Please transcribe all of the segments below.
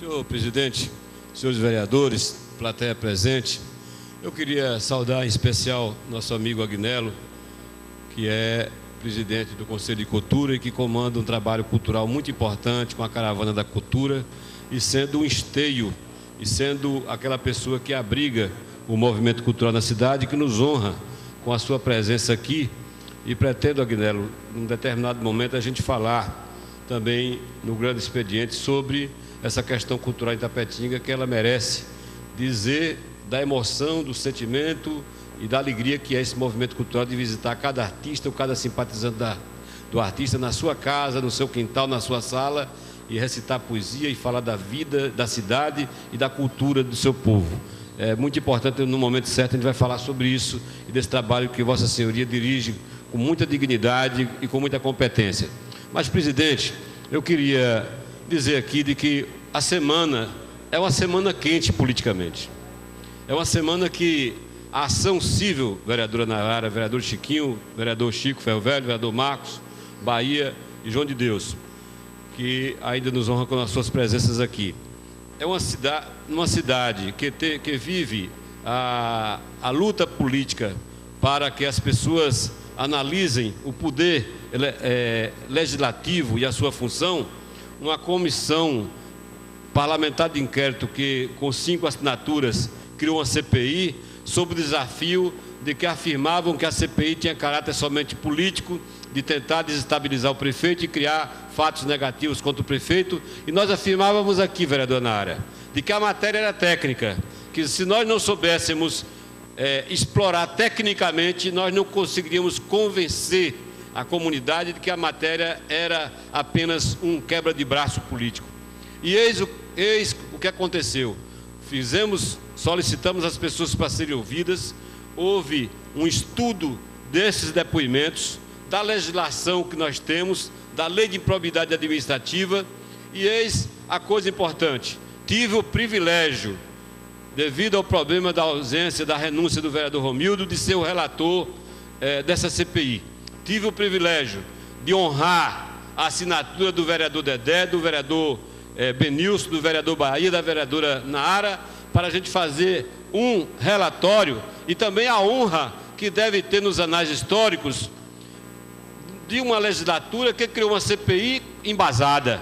Senhor presidente, senhores vereadores, plateia presente, eu queria saudar em especial nosso amigo Agnello, que é presidente do Conselho de Cultura e que comanda um trabalho cultural muito importante com a Caravana da Cultura e sendo um esteio e sendo aquela pessoa que abriga o movimento cultural na cidade, que nos honra com a sua presença aqui. E pretendo, Agnello, num determinado momento, a gente falar também no grande expediente sobre essa questão cultural em Itapetinga, que ela merece dizer da emoção, do sentimento e da alegria que é esse movimento cultural de visitar cada artista ou cada simpatizante do artista na sua casa, no seu quintal, na sua sala, e recitar poesia e falar da vida, da cidade e da cultura do seu povo. É muito importante, no momento certo, a gente vai falar sobre isso e desse trabalho que Vossa Senhoria dirige com muita dignidade e com muita competência. Mas, presidente, eu queria dizer aqui de que a semana é uma semana quente politicamente. É uma semana que a ação civil, vereadora Nayara, vereador Chiquinho, vereador Chico Ferro Velho, vereador Marcos, Bahia e João de Deus, que ainda nos honra com as suas presenças aqui. É uma cidade que vive a luta política para que as pessoas analisem o poder legislativo e a sua função. Uma comissão parlamentar de inquérito que, com 5 assinaturas, criou uma CPI sob o desafio de que afirmavam que a CPI tinha caráter somente político, de tentar desestabilizar o prefeito e criar fatos negativos contra o prefeito. E nós afirmávamos aqui, vereadora Nayara, de que a matéria era técnica, que se nós não soubéssemos explorar tecnicamente, nós não conseguiríamos convencer a comunidade de que a matéria era apenas um quebra de braço político. E eis o que aconteceu. Solicitamos as pessoas para serem ouvidas, houve um estudo desses depoimentos, da legislação que nós temos, da lei de improbidade administrativa, e eis a coisa importante. Tive o privilégio, devido ao problema da ausência, da renúncia do vereador Romildo, de ser o relator dessa CPI. Tive o privilégio de honrar a assinatura do vereador Dedé, do vereador Benilson, do vereador Bahia, da vereadora Nayara, para a gente fazer um relatório, e também a honra que deve ter nos anais históricos de uma legislatura que criou uma CPI embasada,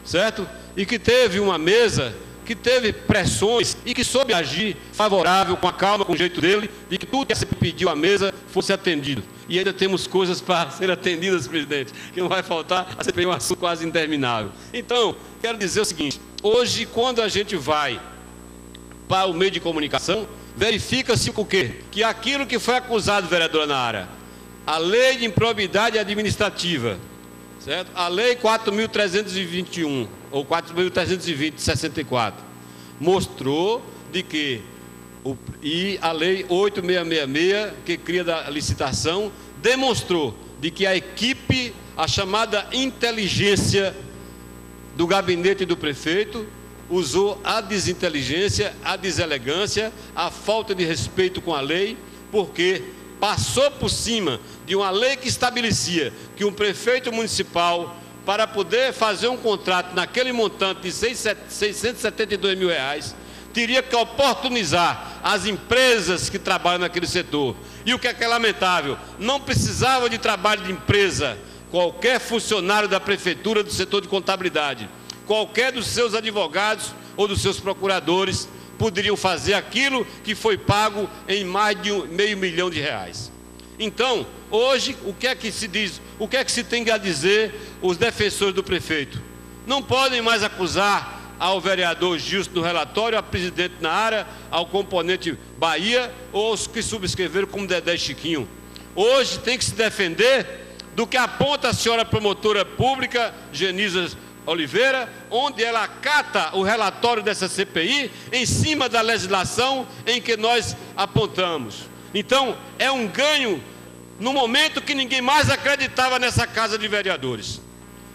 certo? E que teve uma mesa, que teve pressões e que soube agir favorável, com a calma, com o jeito dele, de que tudo que a CPI pediu à mesa fosse atendido. E ainda temos coisas para ser atendidas, presidente, que não vai faltar. A CPI é um assunto quase interminável. Então, quero dizer o seguinte: hoje, quando a gente vai para o meio de comunicação, verifica-se o quê? Que aquilo que foi acusado, vereadora Nayara, a lei de improbidade administrativa, certo? A lei 4.321, ou 4.320 de 64, mostrou de que, e a lei 8.666, que cria da licitação, demonstrou de que a equipe, a chamada inteligência do gabinete do prefeito, usou a desinteligência, a deselegância, a falta de respeito com a lei, porque passou por cima de uma lei que estabelecia que um prefeito municipal, para poder fazer um contrato naquele montante de R$672 mil, teria que oportunizar as empresas que trabalham naquele setor. E o que é lamentável, não precisava de trabalho de empresa. Qualquer funcionário da prefeitura, do setor de contabilidade, qualquer dos seus advogados ou dos seus procuradores poderiam fazer aquilo que foi pago em mais de R$500 mil. Então, hoje, o que é que se diz, o que é que se tem a dizer os defensores do prefeito? Não podem mais acusar ao vereador Gilson no relatório, a presidente Nayara, ao componente Bahia, ou os que subscreveram como Dedé e Chiquinho. Hoje tem que se defender do que aponta a senhora promotora pública, Genisa Oliveira, onde ela acata o relatório dessa CPI em cima da legislação em que nós apontamos. Então, é um ganho no momento que ninguém mais acreditava nessa Casa de Vereadores.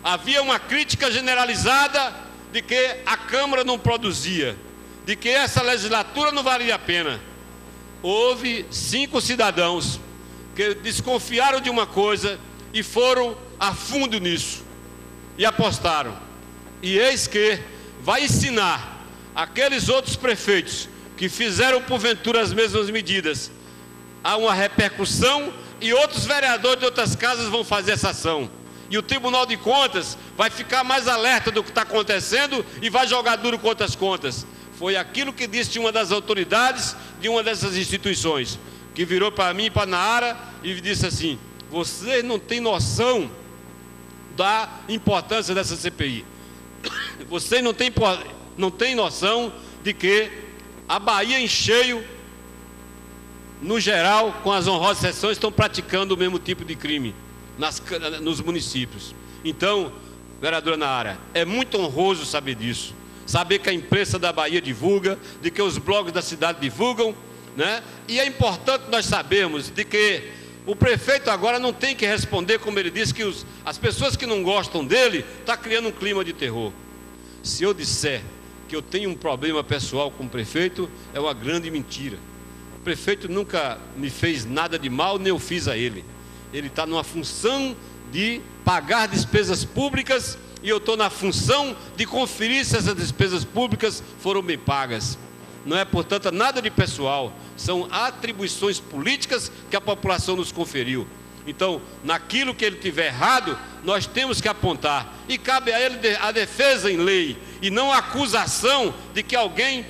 Havia uma crítica generalizada de que a Câmara não produzia, de que essa legislatura não valia a pena. Houve 5 cidadãos que desconfiaram de uma coisa e foram a fundo nisso, e apostaram. E eis que vai ensinar aqueles outros prefeitos que fizeram porventura as mesmas medidas a uma repercussão, e outros vereadores de outras casas vão fazer essa ação. E o Tribunal de Contas vai ficar mais alerta do que está acontecendo e vai jogar duro contra as contas. Foi aquilo que disse uma das autoridades de uma dessas instituições, que virou para mim, para a Nara, e disse assim: vocês não têm noção da importância dessa CPI. Vocês não têm noção de que a Bahia em cheio, no geral, com as honrosas exceções, estão praticando o mesmo tipo de crime nos municípios. Então, vereadora Nara, é muito honroso saber disso. Saber que a imprensa da Bahia divulga, de que os blogs da cidade divulgam, né? E é importante nós sabermos de que o prefeito agora não tem que responder, como ele disse, que as pessoas que não gostam dele estão criando um clima de terror. Se eu disser que eu tenho um problema pessoal com o prefeito, é uma grande mentira. O prefeito nunca me fez nada de mal, nem eu fiz a ele. Ele está numa função de pagar despesas públicas, e eu estou na função de conferir se essas despesas públicas foram bem pagas. Não é, portanto, nada de pessoal, são atribuições políticas que a população nos conferiu. Então, naquilo que ele tiver errado, nós temos que apontar, e cabe a ele a defesa em lei, e não a acusação de que alguém,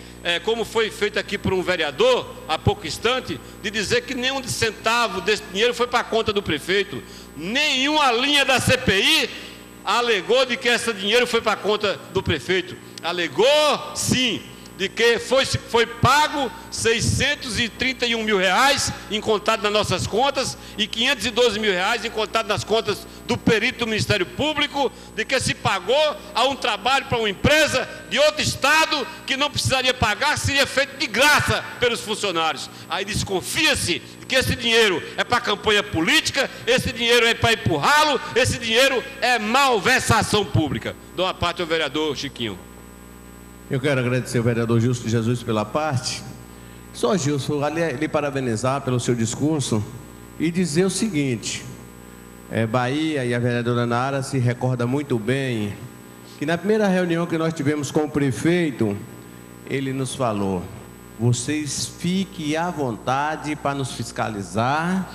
como foi feito aqui por um vereador há pouco instante, de dizer que nenhum centavo desse dinheiro foi para a conta do prefeito. Nenhuma linha da CPI alegou de que esse dinheiro foi para a conta do prefeito. Alegou, sim, de que foi pago 631 mil reais encontrado nas nossas contas e 512 mil reais encontrado nas contas do perito do Ministério Público, de que se pagou a um trabalho para uma empresa de outro estado que não precisaria pagar, seria feito de graça pelos funcionários. Aí desconfia-se de que esse dinheiro é para campanha política, esse dinheiro é para empurrá-lo, esse dinheiro é malversação pública. Dou a parte ao vereador Chiquinho. Eu quero agradecer ao vereador Gilson de Jesus pela parte. Só, Gilson, lhe parabenizar pelo seu discurso e dizer o seguinte: Bahia e a vereadora Nara se recorda muito bem que na primeira reunião que nós tivemos com o prefeito, ele nos falou: vocês fiquem à vontade para nos fiscalizar,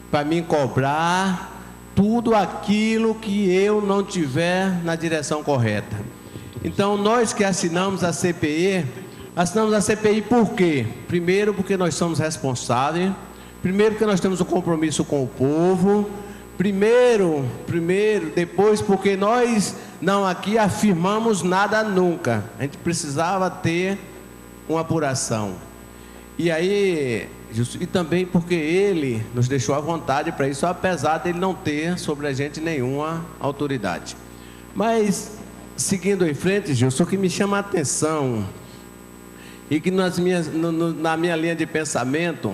para me cobrar tudo aquilo que eu não tiver na direção correta. Então, nós que assinamos a CPI por quê? Primeiro, porque nós somos responsáveis. Primeiro, porque nós temos um compromisso com o povo. Depois, porque nós não aqui afirmamos nada nunca. A gente precisava ter uma apuração. E aí, e também porque ele nos deixou à vontade para isso, apesar de ele não ter sobre a gente nenhuma autoridade. Mas, seguindo em frente, Gilson, o que me chama a atenção e que na minha linha de pensamento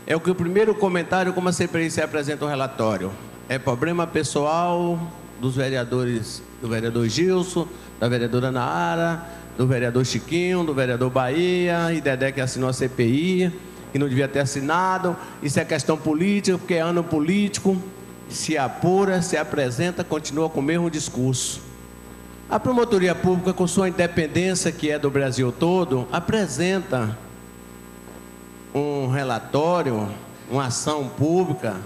é o que o primeiro comentário, como a CPI se apresenta o relatório, é problema pessoal dos vereadores, do vereador Gilson, da vereadora Nara, do vereador Chiquinho, do vereador Bahia e Dedé, que assinou a CPI, que não devia ter assinado. Isso é questão política, porque é ano político. Se apura, se apresenta, continua com o mesmo discurso. A promotoria pública, com sua independência, que é do Brasil todo, apresenta um relatório, uma ação pública,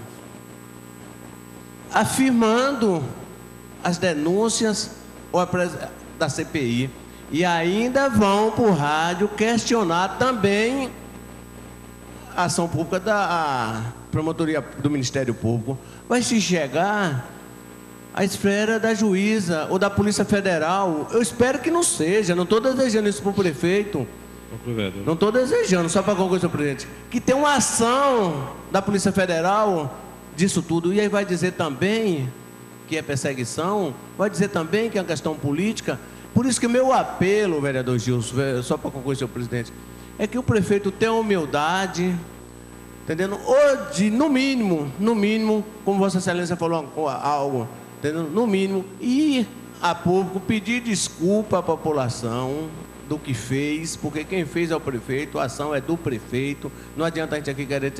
afirmando as denúncias da CPI. E ainda vão para o rádio questionar também a ação pública da promotoria do Ministério Público. Vai se chegar à esfera da juíza ou da Polícia Federal. Eu espero que não seja, não estou desejando isso para o prefeito. Não estou desejando, só para concluir, senhor presidente, que tem uma ação da Polícia Federal disso tudo. E aí vai dizer também que é perseguição, vai dizer também que é uma questão política. Por isso que o meu apelo, vereador Gilson, só para concluir, senhor presidente, é que o prefeito tenha humildade, entendendo? Ou de, no mínimo, como Vossa Excelência falou algo, entendendo? No mínimo, ir a público pedir desculpa à população do que fez, porque quem fez é o prefeito, a ação é do prefeito. Não adianta a gente aqui querer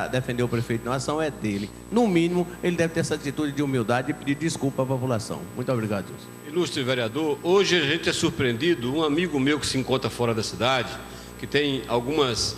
defender o prefeito, não, a ação é dele. No mínimo, ele deve ter essa atitude de humildade e pedir desculpa à população. Muito obrigado, Gilson. Ilustre vereador, hoje a gente é surpreendido, um amigo meu que se encontra fora da cidade, que tem algumas...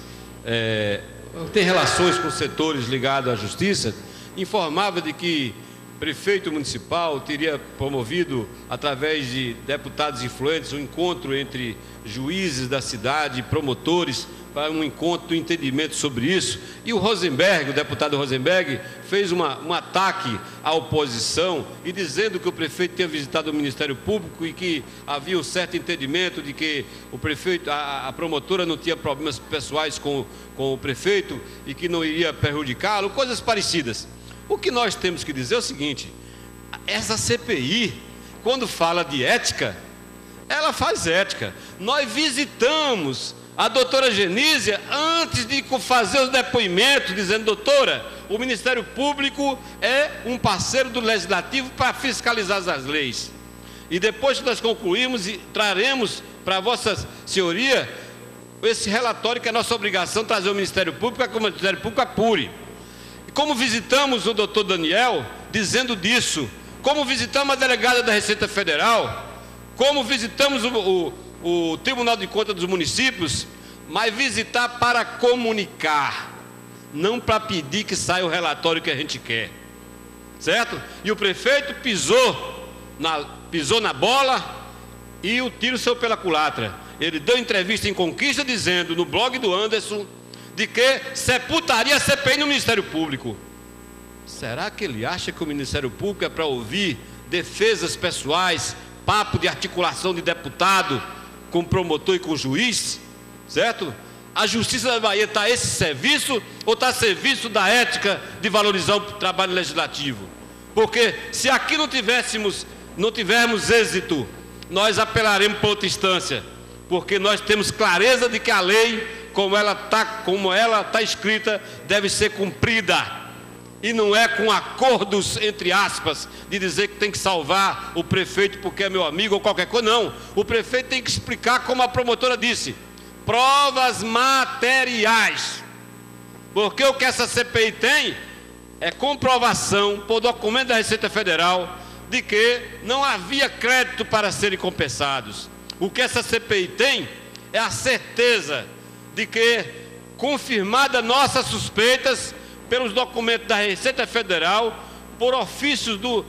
tem relações com setores ligados à justiça, informava de que o prefeito municipal teria promovido, através de deputados influentes, um encontro entre juízes da cidade, promotores, para um encontro, um entendimento sobre isso. E o Rosenberg, o deputado Rosenberg, fez um ataque à oposição e dizendo que o prefeito tinha visitado o Ministério Público e que havia um certo entendimento de que o prefeito, a promotora não tinha problemas pessoais com o prefeito e que não iria prejudicá-lo, coisas parecidas. O que nós temos que dizer é o seguinte: essa CPI, quando fala de ética, ela faz ética. Nós visitamos a doutora Genísia antes de fazer os depoimentos, dizendo: doutora, o Ministério Público é um parceiro do Legislativo para fiscalizar as leis. E depois que nós concluímos, traremos para a Vossa Senhoria esse relatório, que é nossa obrigação trazer ao Ministério Público, para que o Ministério Público apure. E como visitamos o doutor Daniel, dizendo disso, como visitamos a delegada da Receita Federal, como visitamos o Tribunal de Contas dos Municípios, mas visitar para comunicar, não para pedir que saia o relatório que a gente quer, certo? E o prefeito pisou na bola e o tiro saiu pela culatra. Ele deu entrevista em Conquista dizendo, no blog do Anderson, de que sepultaria a CPI no Ministério Público. Será que ele acha que o Ministério Público é para ouvir defesas pessoais, papo de articulação de deputado com promotor e com juiz, certo? A Justiça da Bahia está a esse serviço ou está a serviço da ética de valorizar o trabalho legislativo? Porque se aqui não tivermos êxito, nós apelaremos para outra instância, porque nós temos clareza de que a lei, como ela está escrita, deve ser cumprida. E não é com acordos, entre aspas, de dizer que tem que salvar o prefeito porque é meu amigo ou qualquer coisa. Não, o prefeito tem que explicar, como a promotora disse, provas materiais. Porque o que essa CPI tem é comprovação, por documento da Receita Federal, de que não havia crédito para serem compensados. O que essa CPI tem é a certeza de que, confirmadas nossas suspeitas, pelos documentos da Receita Federal, por ofícios do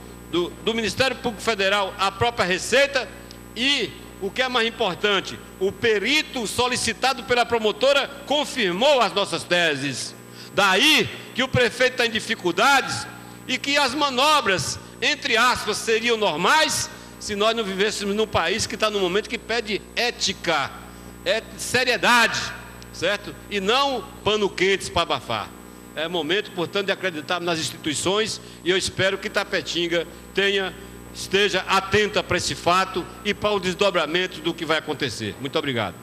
Ministério Público Federal, a própria Receita, e, o que é mais importante, o perito solicitado pela promotora confirmou as nossas teses. Daí que o prefeito está em dificuldades e que as manobras, entre aspas, seriam normais se nós não vivêssemos num país que está num momento que pede ética, seriedade, certo? E não pano quentes para abafar. É momento, portanto, de acreditar nas instituições, e eu espero que Tapetinga esteja atenta para esse fato e para o desdobramento do que vai acontecer. Muito obrigado.